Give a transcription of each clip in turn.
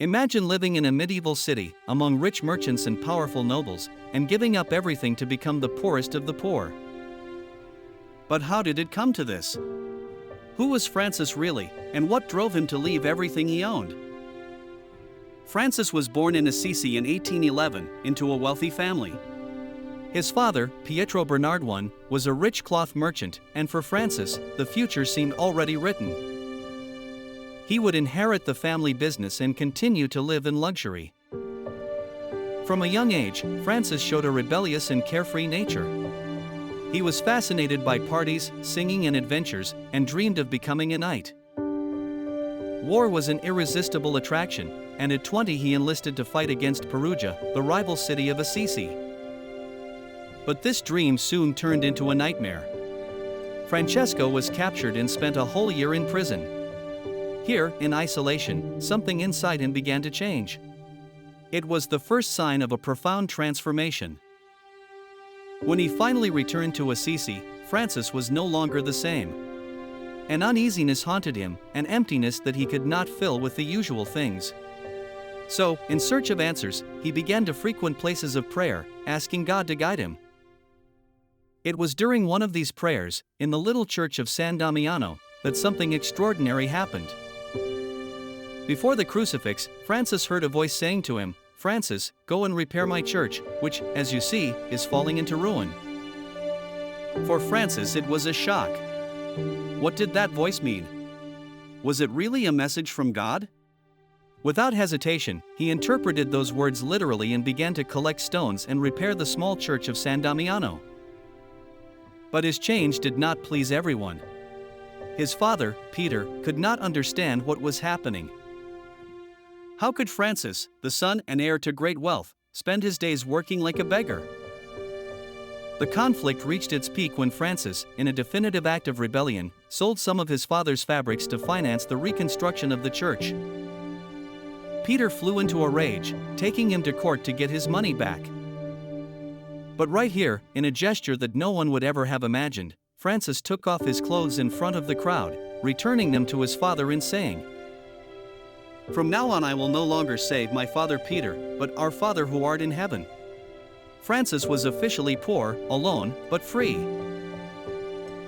Imagine living in a medieval city, among rich merchants and powerful nobles, and giving up everything to become the poorest of the poor. But how did it come to this? Who was Francis really, and what drove him to leave everything he owned? Francis was born in Assisi in 1811, into a wealthy family. His father, Pietro Bernardone, was a rich cloth merchant, and for Francis, the future seemed already written. He would inherit the family business and continue to live in luxury. From a young age, Francis showed a rebellious and carefree nature. He was fascinated by parties, singing and adventures, and dreamed of becoming a knight. War was an irresistible attraction, and at 20 he enlisted to fight against Perugia, the rival city of Assisi. But this dream soon turned into a nightmare. Francesco was captured and spent a whole year in prison. Here, in isolation, something inside him began to change. It was the first sign of a profound transformation. When he finally returned to Assisi, Francis was no longer the same. An uneasiness haunted him, an emptiness that he could not fill with the usual things. So, in search of answers, he began to frequent places of prayer, asking God to guide him. It was during one of these prayers, in the little church of San Damiano, that something extraordinary happened. Before the crucifix, Francis heard a voice saying to him, "Francis, go and repair my church, which, as you see, is falling into ruin." For Francis it was a shock. What did that voice mean? Was it really a message from God? Without hesitation, he interpreted those words literally and began to collect stones and repair the small church of San Damiano. But his change did not please everyone. His father, Peter, could not understand what was happening. How could Francis, the son and heir to great wealth, spend his days working like a beggar? The conflict reached its peak when Francis, in a definitive act of rebellion, sold some of his father's fabrics to finance the reconstruction of the church. Peter flew into a rage, taking him to court to get his money back. But right here, in a gesture that no one would ever have imagined, Francis took off his clothes in front of the crowd, returning them to his father and saying, "From now on I will no longer say, 'My father Peter,' but 'Our Father who art in heaven.'" Francis was officially poor, alone, but free.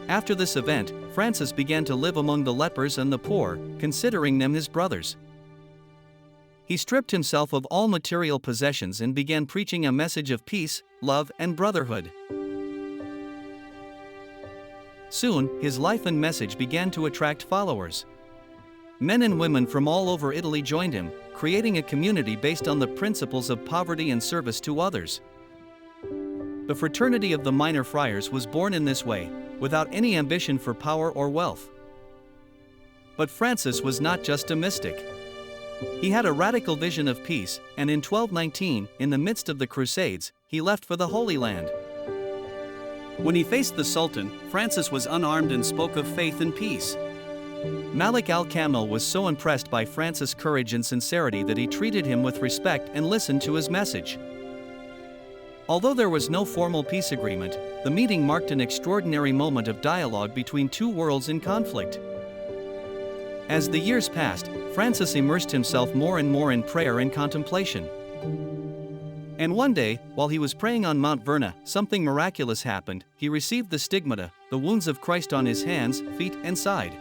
After this event, Francis began to live among the lepers and the poor, considering them his brothers. He stripped himself of all material possessions and began preaching a message of peace, love, and brotherhood. Soon, his life and message began to attract followers. Men and women from all over Italy joined him, creating a community based on the principles of poverty and service to others. The Fraternity of the Minor Friars was born in this way, without any ambition for power or wealth. But Francis was not just a mystic. He had a radical vision of peace, and in 1219, in the midst of the Crusades, he left for the Holy Land. When he faced the Sultan, Francis was unarmed and spoke of faith and peace. Malik al-Kamil was so impressed by Francis' courage and sincerity that he treated him with respect and listened to his message. Although there was no formal peace agreement, the meeting marked an extraordinary moment of dialogue between two worlds in conflict. As the years passed, Francis immersed himself more and more in prayer and contemplation. And one day, while he was praying on Mount Verna, something miraculous happened. He received the stigmata, the wounds of Christ on his hands, feet, and side.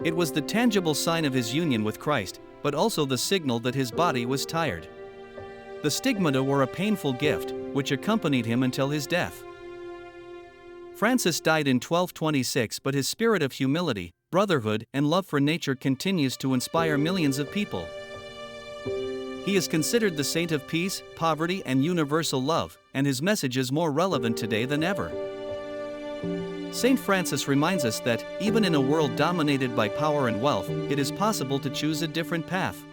It was the tangible sign of his union with Christ, but also the signal that his body was tired. The stigmata were a painful gift, which accompanied him until his death. Francis died in 1226, but his spirit of humility, brotherhood, and love for nature continues to inspire millions of people. He is considered the saint of peace, poverty, and universal love, and his message is more relevant today than ever. Saint Francis reminds us that, even in a world dominated by power and wealth, it is possible to choose a different path.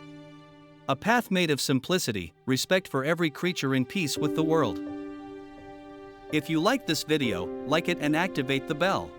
A path made of simplicity, respect for every creature, and peace with the world. If you like this video, like it and activate the bell.